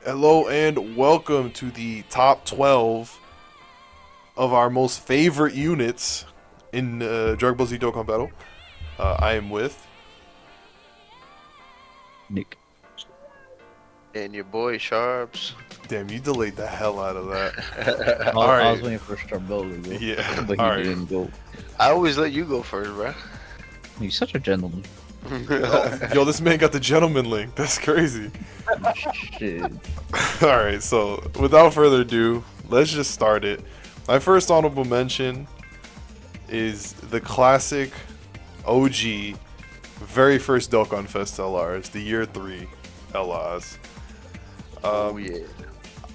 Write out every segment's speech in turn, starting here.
Hello and welcome to the top 12 of our most favorite units in Dragon Ball Z Dokkan Battle. I am with. Nick. And your boy Sharps. Damn, you delayed the hell out of that. I All I was right. waiting for Starbella to go, Yeah. but he All right. didn't go. I always let you go first, bro. He's such a gentleman. Yo, this man got the gentleman link. That's crazy. Shit. All right. So, without further ado, let's just start it. My first honorable mention is the classic OG very first Dokkan Fest LRs, the year 3 LRs. Oh yeah.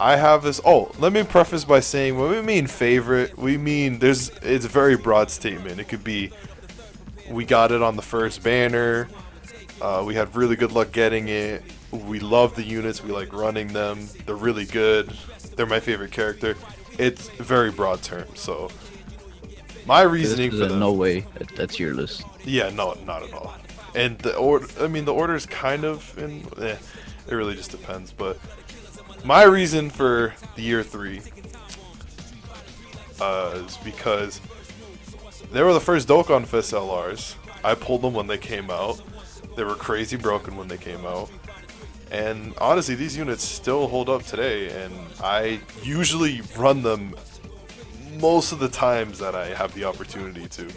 I have this. Oh, let me preface by saying when we mean favorite, we mean it's a very broad statement. It could be we got it on the first banner, we had really good luck getting it, we love the units, we like running them, they're really good, they're my favorite character. It's very broad term. So my reasoning for them. No way. That's your list. Yeah, no, not at all. And the order, I mean, the order is kind of in. It really just depends. But my reason for the year 3 is because they were the first Dokkan Fest LRs. I pulled them when they came out. They were crazy broken when they came out. And honestly, these units still hold up today. And I usually run them most of the times that I have the opportunity to.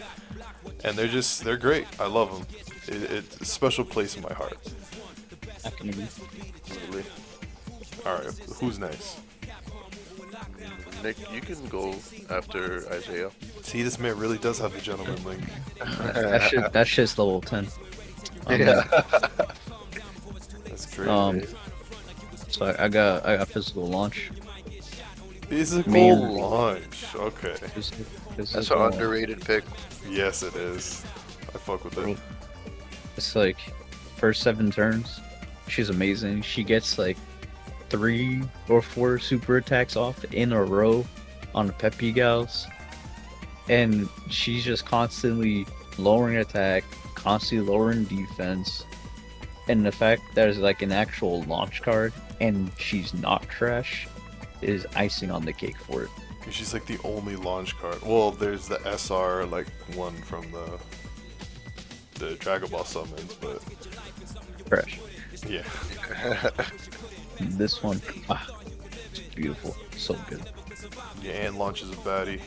And they're great. I love them. It's a special place in my heart. I can agree. Really. Alright, who's next? Nick, you can go after Isaiah. See, this man really does have the gentleman link. That shit's level 10. Yeah. That's great. So I got physical launch. Physical Man. launch. Okay. That's an Physical- underrated pick. Yes, it is. I fuck with it. It's like first 7 turns, she's amazing. She gets like 3 or 4 super attacks off in a row on the Peppy gals, and she's just constantly lowering attack, constantly lowering defense, and the fact that there's like an actual launch card and she's not trash is icing on the cake for it. She's like the only launch card. Well, there's the SR, like one from the Dragon Ball summons, but Trash. yeah. This one, it's beautiful, so good. Yeah, and launches a baddie.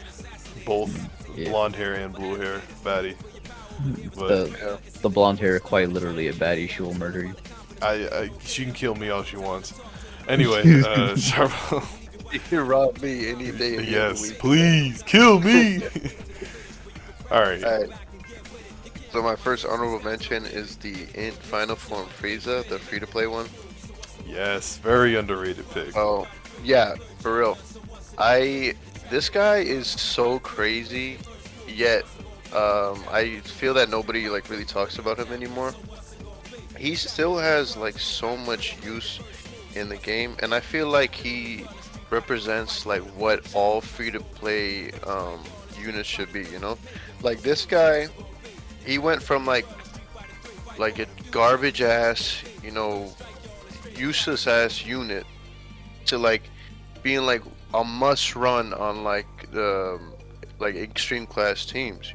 Both Yeah. blonde hair and blue hair baddie. But The blonde hair, quite literally a baddie. She will murder you. she can kill me all she wants. Anyway, Charbel. You can rob me any day of the Yes, week. please kill me. All right. Alright. So my first honorable mention is the Int Final Form Frieza, the free-to-play one. Yes, very underrated pick. Oh, yeah, for real. This guy is so crazy, yet I feel that nobody like really talks about him anymore. He still has like so much use in the game, and I feel like he represents like what all free-to-play units should be. You know, like this guy, he went from like a garbage ass, useless ass unit to like being like a must run on like the like extreme class teams,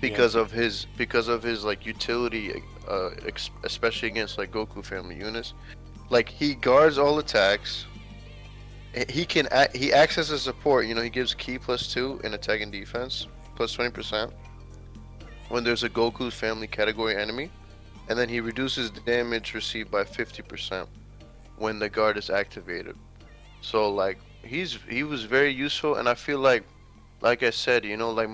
because of his like utility, especially against like Goku family units. Like he guards all attacks. He acts as a support. He gives key +2 in attack and defense, plus 20% when there's a Goku family category enemy, and then he reduces the damage received by 50% when the guard is activated. So like he was very useful, and I feel like I said, like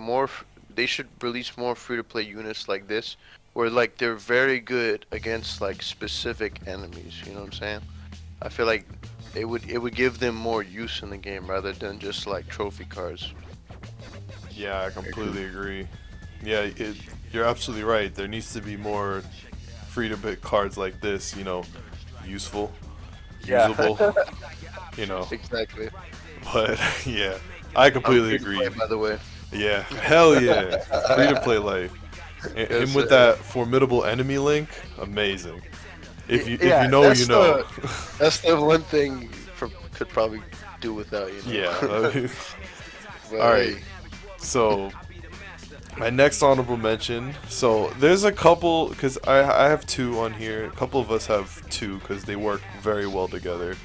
they should release more free-to-play units like this, where like they're very good against like specific enemies. You know what I'm saying? I feel like it would give them more use in the game rather than just like trophy cards. Yeah, I completely agree. Yeah, you're absolutely right. There needs to be more free-to-pick cards like this. Useful, usable. Exactly. But yeah, I completely I'm free to agree. play, by the way. Yeah, hell yeah, free-to-play life. And Yes, him with sir. that formidable enemy link, amazing. If you Yeah, know, that's you know. that's the one thing could probably do without, you know. Yeah. But All right. hey, So my next honorable mention. So there's a couple because I have two on here. A couple of us have two because they work very well together.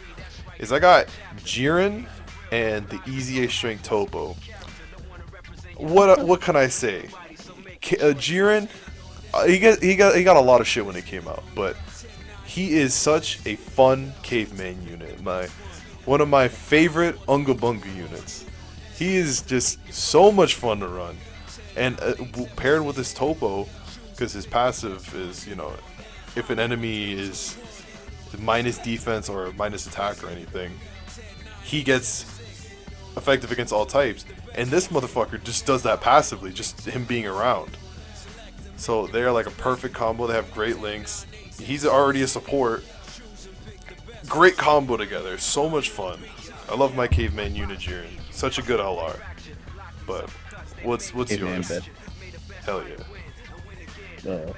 Is I got Jiren and the Easy A Strength Topo. What can I say? Jiren, he got a lot of shit when it came out, but he is such a fun caveman unit. One of my favorite Unga Bunga units. He is just so much fun to run, and paired with his Topo, because his passive is, if an enemy is minus defense or minus attack or anything, he gets effective against all types. And this motherfucker just does that passively, just him being around. So they are like a perfect combo. They have great links. He's already a support. Great combo together. So much fun. I love my caveman unit Jiren. Such a good LR. But what's Caveman yours? bed. Hell yeah.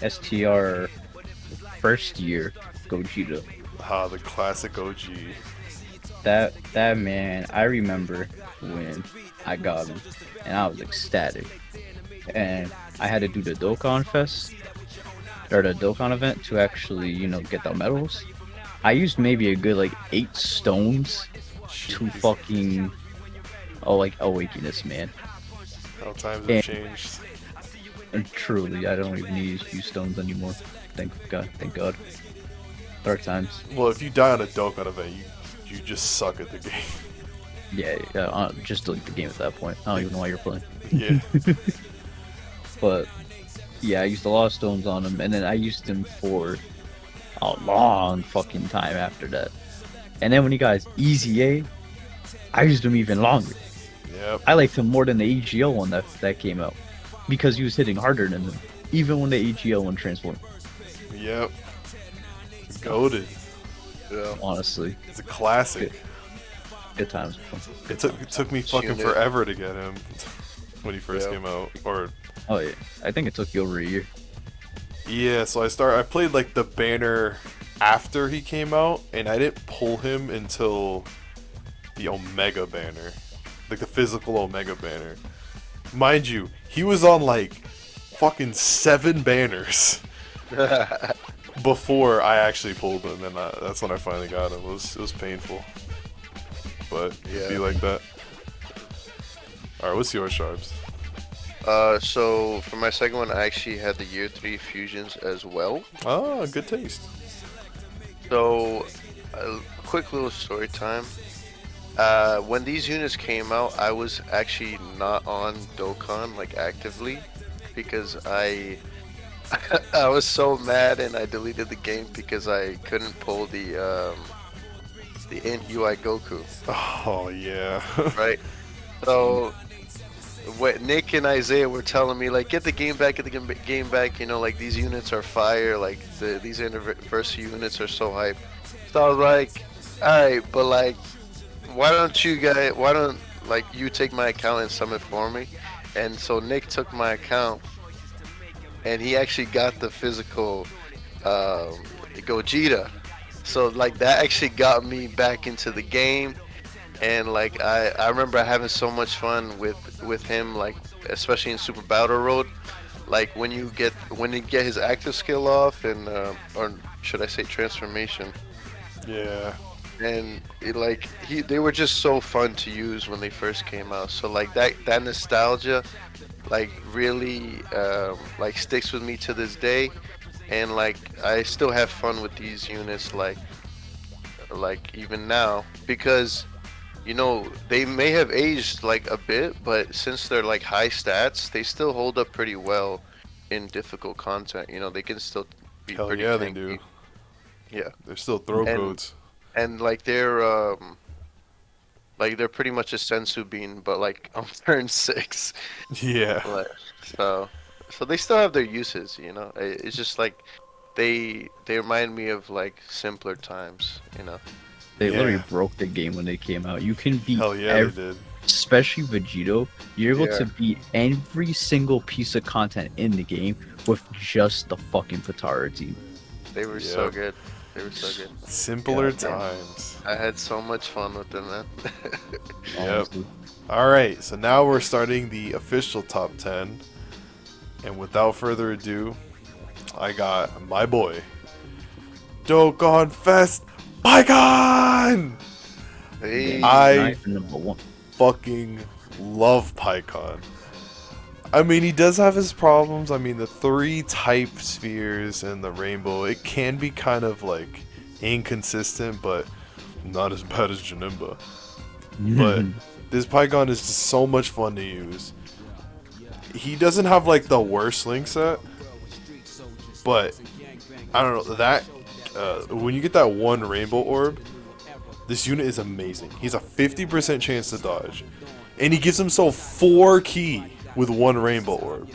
STR first year Gogeta. The classic OG. That man, I remember when I got him, and I was ecstatic. And I had to do the Dokkan Fest or the Dokkan event to actually, get the medals. I used maybe a good 8 stones to fucking awaken this man. How times have changed. And truly, I don't even need to use stones anymore. Thank God. Dark times. Well, if you die on a Dokkan event, you just suck at the game. Yeah, just delete the game at that point. I don't even know why you're playing. Yeah. But yeah, I used a lot of stones on him, and then I used him for a long fucking time after that. And then when he got his Easy A, I used him even longer. Yep. I liked him more than the AGL one that came out, because he was hitting harder than them, even when the AGL one transformed. Yep. Goated. yeah. Honestly, It's a classic. good times. It took me fucking Unit. forever to get him when he first Yeah. came out. Or Oh yeah, I think it took you over a year. yeah, so I played the banner after he came out, and I didn't pull him until the Omega banner, the physical Omega banner. Mind you, he was on fucking 7 banners before I actually pulled him, and that's when I finally got him. It was painful, but it'd be Yeah. like that. All right, what's yours, Sharps? So for my second one, I actually had the Year 3 fusions as well. Ah, good taste. So, a quick little story time. When these units came out, I was actually not on Dokkan actively, because I was so mad and I deleted the game because I couldn't pull the Int UI Goku. Oh yeah. Right. So what Nick and Isaiah were telling me, get the game back, game back. These units are fire. These anniversary units are so hype. So I was like, all right, but why don't you take my account and summon for me? And so Nick took my account, and he actually got the physical Gogeta. So that actually got me back into the game. And I remember having so much fun with him, especially in Super Battle Road, when you get his active skill off, and or should I say transformation. Yeah. And they were just so fun to use when they first came out. So that nostalgia really sticks with me to this day. And I still have fun with these units even now, because they may have aged a bit, but since they're high stats, they still hold up pretty well in difficult content. They can still be Hell pretty yeah, tanky. they do. Yeah. They're still throw codes. And they're pretty much a sensu bean, but on turn 6. Yeah. So they still have their uses. It's just they remind me of simpler times. They Yeah. literally broke the game when they came out. You can beat Hell yeah, they did. especially Vegito. You're able Yeah. to beat every single piece of content in the game with just the fucking Patara team. They were so Yep. good. They were so good. Simpler God damn. times. I had so much fun with them, man. Yep. Honestly. Alright, so now we're starting the official top 10. And without further ado, I got my boy, Dokkan Fest Pycon! Hey. I- Not even number one. Fucking love Pycon. I mean, he does have his problems. I mean, the 3 type spheres and the rainbow, it can be kind of like inconsistent, but not as bad as Janemba. But this Pycon is just so much fun to use. He doesn't have like the worst link set, but I don't know that when you get that one rainbow orb, this unit is amazing. He's a 50% chance to dodge, and he gives himself 4 ki with one rainbow orb.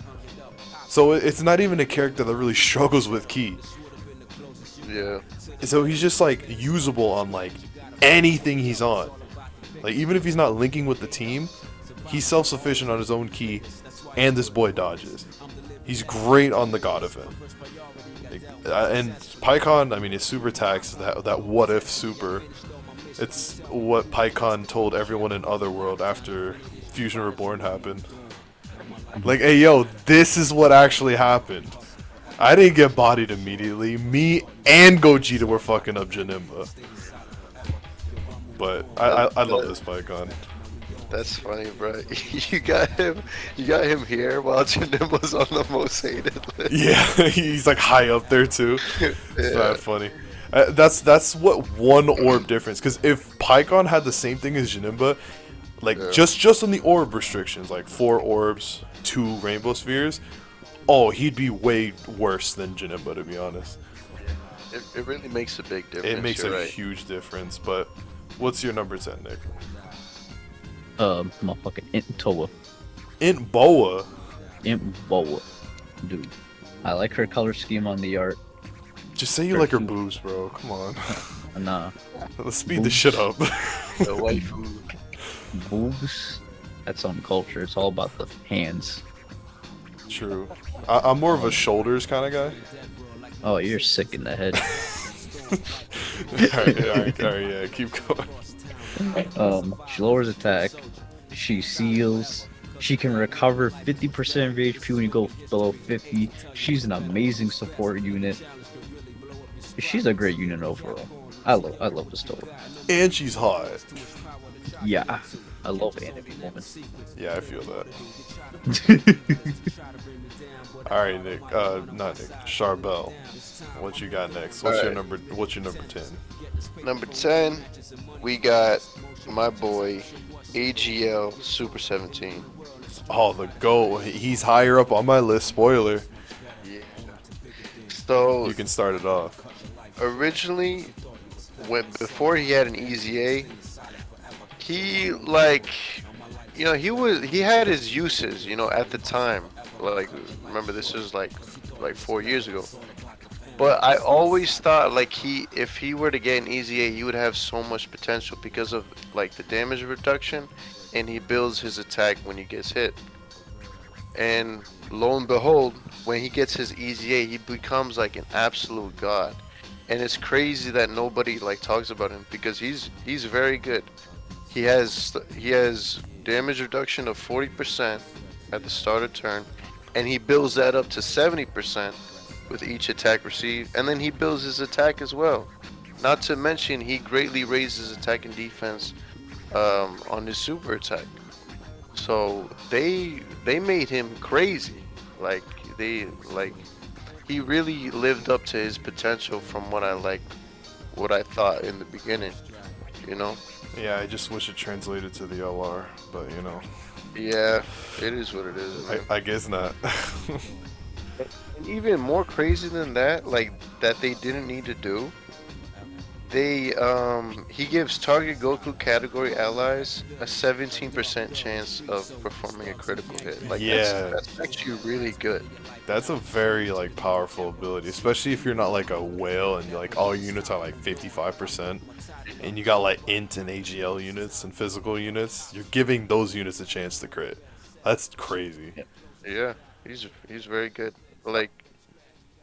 So it's not even a character that really struggles with ki. Yeah. So he's just like usable on like anything he's on. Like even if he's not linking with the team, he's self-sufficient on his own ki, and this boy dodges. He's great on the God event. And Pycon, I mean, his super attacks, that what if super, it's what Pycon told everyone in Otherworld after Fusion Reborn happened. Like, hey yo, this is what actually happened. I didn't get bodied immediately. Me and Gogeta were fucking up Janemba. But I love this Pycon. That's funny, bro. You got him here while Janemba's on the most hated list. Yeah, he's like high up there too. It's Yeah. not funny. That's what one orb difference. Because if Pycon had the same thing as Janemba, like Yeah. just on the orb restrictions, like 4 orbs, 2 rainbow spheres, oh, he'd be way worse than Janemba, to be honest. It really makes a big difference. It makes you're a right. huge difference. But what's your number 10, Nick? Motherfucking Int Toa. Int Boa. Int Boa. Dude. I like her color scheme on the art. Just say you like her boobs, bro. Come on. Nah. Let's speed this shit up. The waifu. Boobs. That's on culture. It's all about the hands. True. I'm more of a shoulders kind of guy. Oh, you're sick in the head. Alright, yeah, keep going. She lowers attack. She seals. She can recover 50% of HP when you go below 50. She's an amazing support unit. She's a great unit overall. I love this Toa. And she's hot. Yeah, I love anime women. Yeah, I feel that. Alright, Nick. Not Nick. Charbel. What you got next? What's your Alright. What's your number 10? Number 10, we got my boy AGL Super 17. Oh, the GOAT. He's higher up on my list. Spoiler. Yeah. So You can start it off. originally, before he had an EZA, he he had his uses, at the time. Like, remember, this was like 4 years ago. But I always thought like if he were to get an EZA, he would have so much potential because of like the damage reduction, and he builds his attack when he gets hit. And lo and behold, when he gets his EZA, he becomes like an absolute god. And it's crazy that nobody like talks about him because he's very good. He has damage reduction of 40% at the start of turn, and he builds that up to 70% with each attack received, and then he builds his attack as well. Not to mention, he greatly raises attack and defense on his super attack. So they made him crazy. He really lived up to his potential from what I thought in the beginning. Yeah, I just wish it translated to the LR, but Yeah, it is what it is. Man. I guess not. And even more crazy than that, like that they didn't need to do. He gives target Goku category allies a 17% chance of performing a critical hit. Like Yeah. that's actually really good. That's a very like powerful ability, especially if you're not like a whale and like all units are like 55%, and you got like int and AGL units and physical units. You're giving those units a chance to crit. That's crazy. Yeah, he's very good. Like,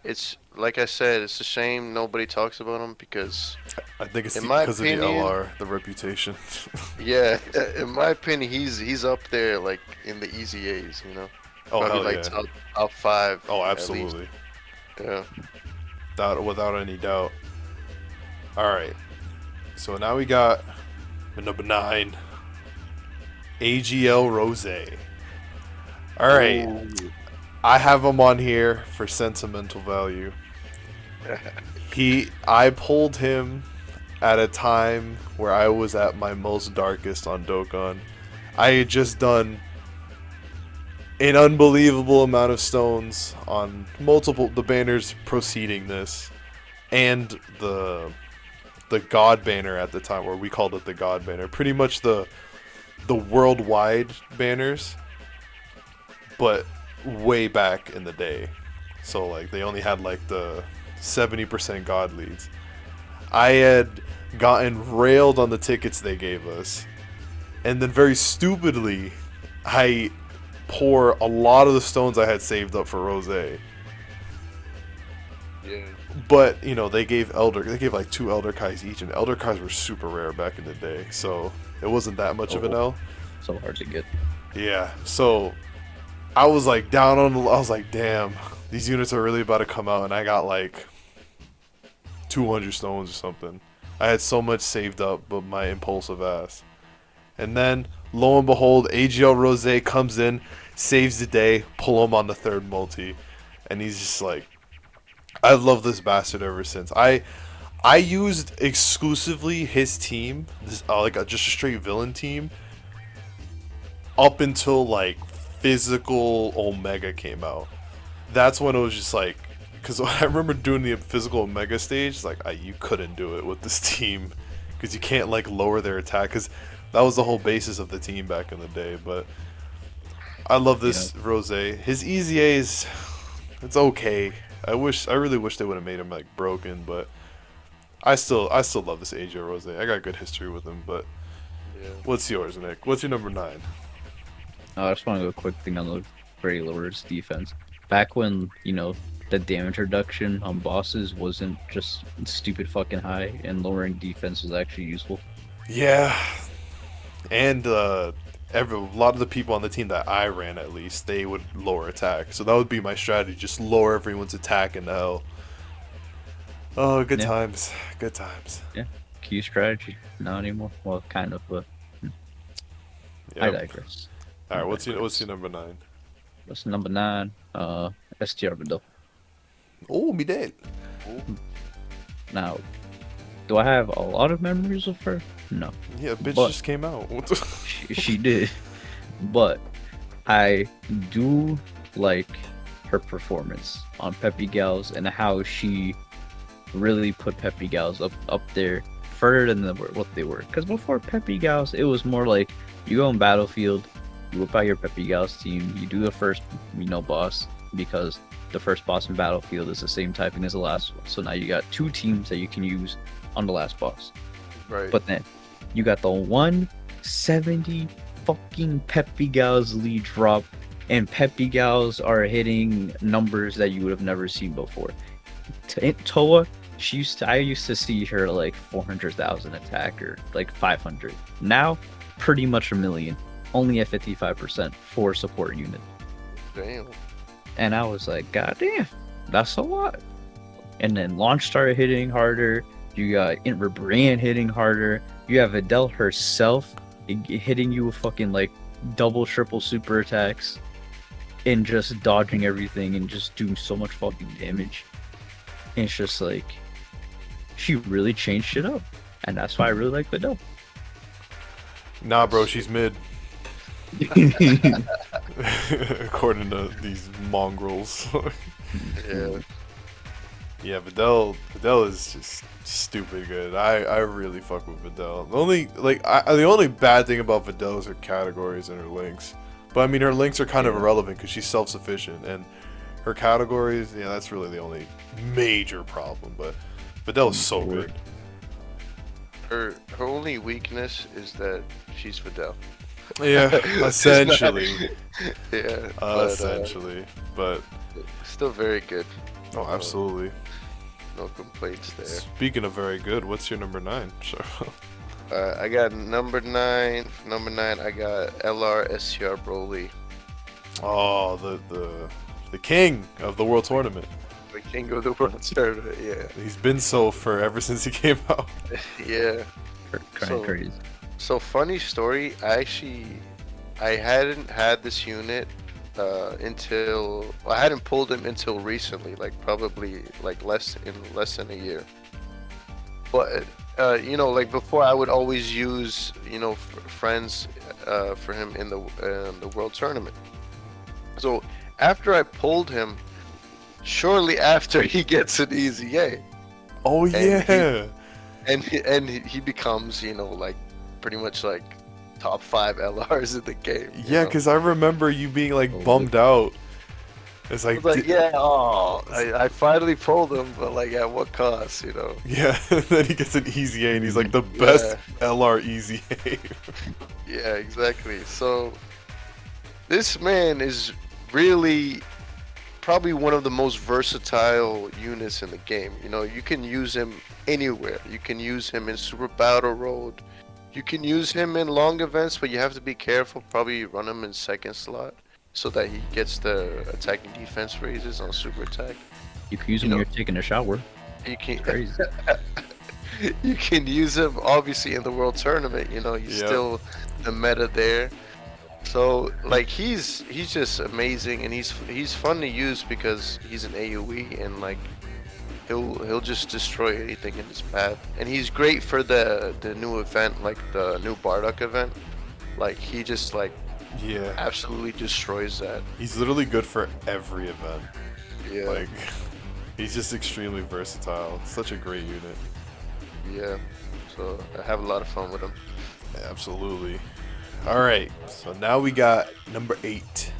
It's like I said, it's a shame nobody talks about him because, I think it's in my because of the opinion, LR, the reputation. yeah, in my opinion, he's up there like in the easy A's, Oh probably hell like yeah. top five Oh at least. absolutely. Yeah. Without any doubt. All right. So now we got number 9, AGL Rose. All right. Ooh. I have him on here for sentimental value. I pulled him at a time where I was at my most darkest on Dokkan. I had just done an unbelievable amount of stones on multiple the banners preceding this, and the God banner at the time, where we called it the God banner. Pretty much the worldwide banners, but way back in the day. So like they only had like the 70% God leads. I had gotten railed on the tickets they gave us, and then very stupidly, I pour a lot of the stones I had saved up for Rose. Yeah. But they gave like 2 Elder Kais each, and Elder Kais were super rare back in the day, so it wasn't that much of an Oh, L. so hard to get. Yeah, so I was like down on I was like, damn, these units are really about to come out, and I got like 200 stones or something. I had so much saved up, but my impulsive ass. And then, lo and behold, AGL Rose comes in, saves the day, pull him on the 3rd multi, and he's just like, I've loved this bastard ever since. I used exclusively his team, just a straight villain team, up until like physical Omega came out. That's when it was just like, because I remember doing the physical Omega stage, like you couldn't do it with this team, because you can't like lower their attack, because that was the whole basis of the team back in the day. But I love this Rose. His easy A's, it's okay. I really wish they would have made him like broken, but I still love this AJ Rose. I got good history with him. But Yeah. what's yours, Nick? What's your number 9? I just want to go a quick thing on the Grey Lord's defense. Back when, the damage reduction on bosses wasn't just stupid fucking high, and lowering defense was actually useful. Yeah, and a lot of the people on the team that I ran, at least, they would lower attack. So that would be my strategy: just lower everyone's attack into hell. Oh, good Yeah. times, good times. Yeah, key strategy. Not anymore. Well, kind of, but I Yep. digress. All right, what's your number 9? That's number 9. STR Vidal. Oh, me dead. Now, do I have a lot of memories of her? No. Yeah, bitch But- just came out. She did. But I do like her performance on Peppy Gals and how she really put Peppy Gals up there further than what they were. Because before Peppy Gals, it was more like you go on Battlefield, you whip out your Peppy Gals team, you do the first boss, because the first boss in Battlefield is the same typing as the last one. So now you got 2 teams that you can use on the last boss. Right. But then you got the 170 fucking Peppy Gals lead drop, and Peppy Gals are hitting numbers that you would have never seen before. Toa, I used to see her like 400,000 attack, or like 500. Now, pretty much a million, only at 55% for support unit. Damn. And I was like, God damn, that's a lot. And then Launch started hitting harder. You got Brand hitting harder. You have Adele herself hitting you with fucking like double, triple super attacks, and just dodging everything and just doing so much fucking damage. And it's just like, she really changed shit up. And that's why I really like Adele. Nah, bro, she's mid. According to these mongrels. Yeah. Yeah, Videl is just stupid good. I really fuck with Videl. The only bad thing about Videl is her categories and her links. But I mean, her links are kind of irrelevant because she's self-sufficient, and her categories, yeah, that's really the only major problem. But Videl is so good. Her only weakness is that she's Fidel. Yeah, essentially. Yeah. Essentially, but Still very good. Oh, absolutely. No complaints there. Speaking of very good, what's your number 9? Sure. I got number 9. For number 9, I got LR SCR Broly. Oh, the king of the world tournament. The king of the world tournament, yeah. He's been so for ever since he came out. Yeah. Kind of crazy. So funny story, I hadn't had this unit I hadn't pulled him until recently, like probably like less than a year. But like before, I would always use friends for him in the world tournament. So after I pulled him, shortly after he gets an easy A. Oh yeah. And he becomes like pretty much like top 5 LRs in the game. Yeah, because I remember you being like bummed out. It's like, I finally pulled him, but like at what cost, Yeah, and then he gets an easy A, and he's like the best LR easy A. Yeah, exactly. So this man is really probably one of the most versatile units in the game. You can use him anywhere. You can use him in Super Battle Road. You can use him in long events, but you have to be careful. Probably run him in second slot so that he gets the attack and defense raises on super attack. You can use him when you're taking a shower. You can Crazy. you can use him obviously in the world tournament. He's still the meta there. So like he's just amazing, and he's fun to use because he's an AoE, and like he'll just destroy anything in his path. And he's great for the new event, like the new Bardock event. Like he just like absolutely destroys that. He's literally good for every event. Yeah. Like he's just extremely versatile. Such a great unit. Yeah. So I have a lot of fun with him. Absolutely. All right. So now we got number 8.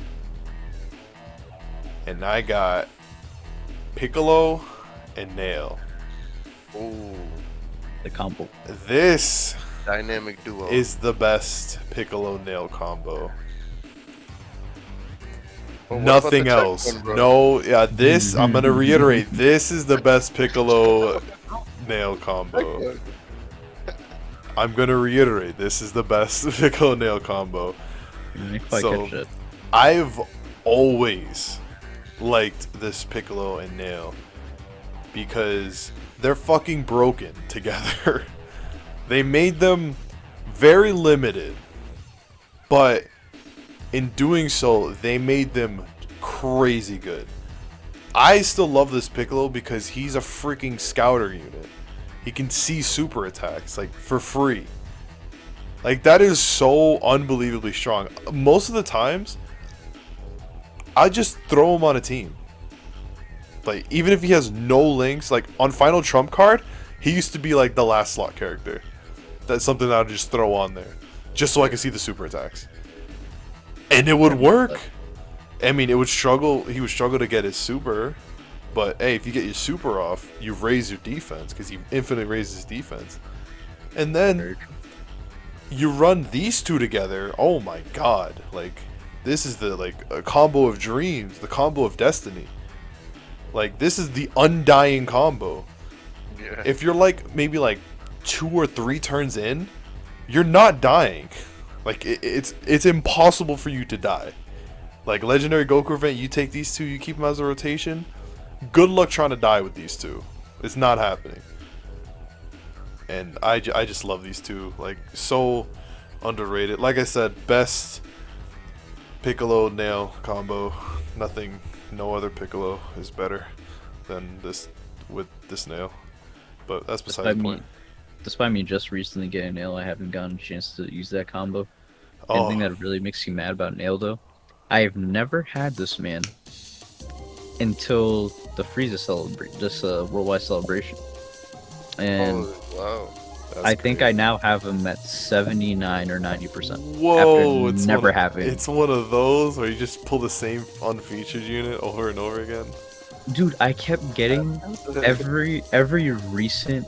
And I got Piccolo and Nail. Ooh. The combo. This Dynamic duo is the best Piccolo Nail combo. Well, Nothing else. No, this, I'm going to reiterate, this is the best Piccolo Nail combo. I'm going to reiterate, this is the best Piccolo Nail combo. So, I've always liked this Piccolo and Nail because they're fucking broken together. They made them very limited, but in doing so, they made them crazy good. I still love this Piccolo because he's a freaking scouter unit. He can see super attacks, like, for free. Like, that is so unbelievably strong. Most of the times, I just throw him on a team. Like, even if he has no links, like, on Final Trump card, he used to be, like, the last slot character. That's something I would just throw on there. Just so I can see the super attacks. And it would work. I mean, he would struggle to get his super. But, hey, if you get your super off, you raise your defense. Because he infinitely raises his defense. And then, you run these two together. Oh my god. Like, this is the, like, a combo of dreams. The combo of destiny. Like, this is the undying combo. Yeah. If you're, like, maybe, like, 2 or 3 turns in, you're not dying. Like, it's impossible for you to die. Like, Legendary Goku event, you take these two, you keep them as a rotation. Good luck trying to die with these two. It's not happening. And I just love these two. Like, so underrated. Like I said, best Piccolo Nail combo. No other Piccolo is better than this with this Nail. But that's beside the point. Despite me just recently getting Nail, I haven't gotten a chance to use that combo. The thing that really makes you mad about Nail, though, I've never had this man until the Frieza this worldwide celebration, and I think I now have him at 79 or 90%. Whoa! After never having. It's one of those where you just pull the same unfeatured unit over and over again. Dude, I kept getting every recent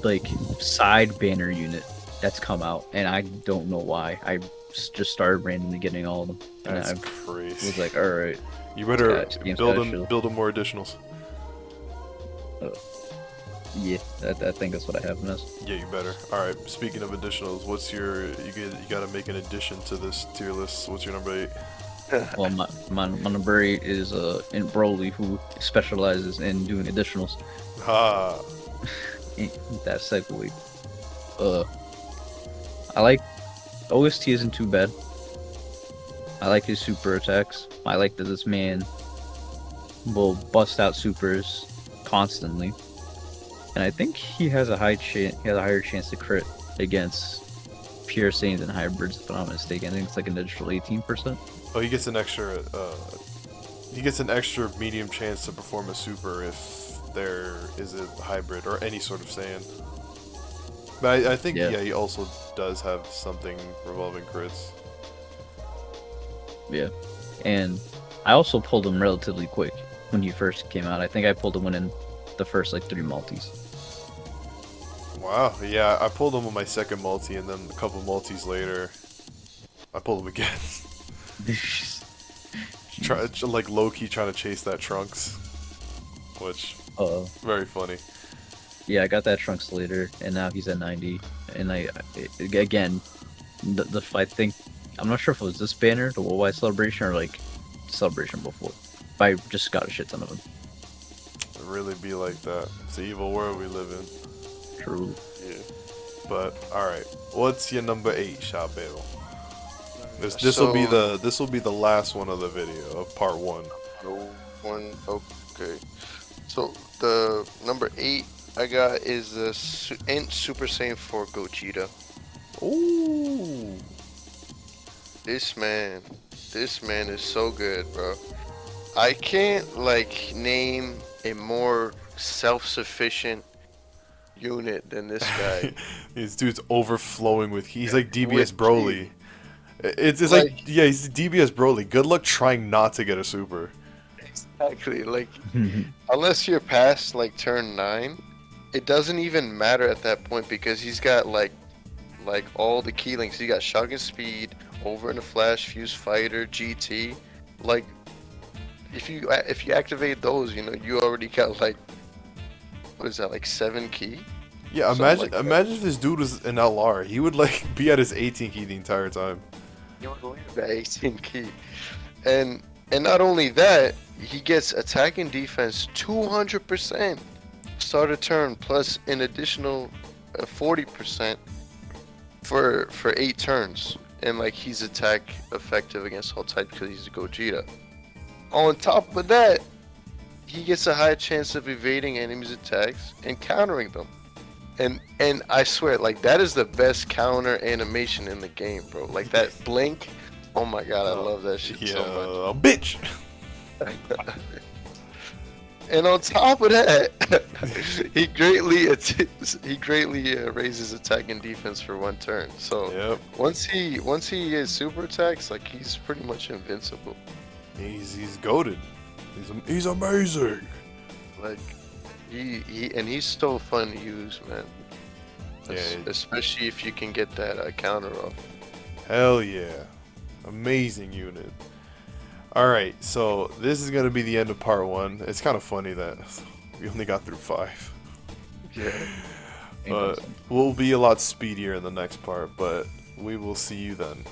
like side banner unit that's come out, and I don't know why. I just started randomly getting all of them, and That's I crazy. was like, all right. You better Game's build kinda him, chill. build him more additionals. Yeah, I think that's what I have next. Yeah, you better. All right. Speaking of additionals, what's your you got to make an addition to this tier list. What's your number 8? Well, my number 8 is in Broly, who specializes in doing additionals. Ha. That segue. I like OST isn't too bad. I like his super attacks. I like that this man will bust out supers constantly, and I think he has a higher chance to crit against pure Saiyans and hybrids, if I'm not mistaken. I think it's like an additional 18%. Oh, he gets an extra. He gets an extra medium chance to perform a super if there is a hybrid or any sort of Saiyan. But I think Yeah. he also does have something revolving crits. Yeah, and I also pulled him relatively quick when he first came out. I think I pulled him within the first like 3 multis. Wow. Yeah, I pulled him on my second multi, and then a couple multis later, I pulled him again. Like low key trying to chase that Trunks, which very funny. Yeah, I got that Trunks later, and now he's at 90. And again, I think I'm not sure if it was this banner, the Worldwide Celebration, or like Celebration before. But I just got a shit ton of them. It really be like that. It's the evil world we live in. True. Yeah. But all right, what's your number 8, Shabelle? This will be the last one of the video of part 1. Okay. So the number 8 I got is the Super Saiyan 4 Gogeta. Ooh. This man is so good, bro. I can't like name a more self-sufficient unit than this guy. This dude's overflowing with. He's like DBS Broly. It's like yeah, he's DBS Broly. Good luck trying not to get a super. Exactly. Like unless you're past like turn 9, it doesn't even matter at that point because he's got like all the key links. He got Shogun Speed, Over in a Flash, Fuse Fighter, GT. Like if you activate those, you know, you already got like what is that, like 7 key? Yeah, imagine if this dude was an LR. He would like be at his 18 key the entire time. You would believe that 18 key. And not only that, he gets attack and defense 200% start a turn plus an additional 40% for 8 turns. And like he's attack effective against all types because he's a Gogeta. On top of that, he gets a high chance of evading enemies' attacks and countering them. And I swear, like that is the best counter animation in the game, bro. Like that blink. Oh my god, I love that shit so much. Bitch. And on top of that, he greatly raises attack and defense for 1 turn. So once he is super attacks, like he's pretty much invincible. He's goated. He's amazing. Like he's so fun to use, man. Yeah, especially if you can get that counter off. Hell yeah, amazing unit. All right, so this is gonna be the end of part 1. It's kind of funny that we only got through 5. Yeah. We'll be a lot speedier in the next part, but we will see you then.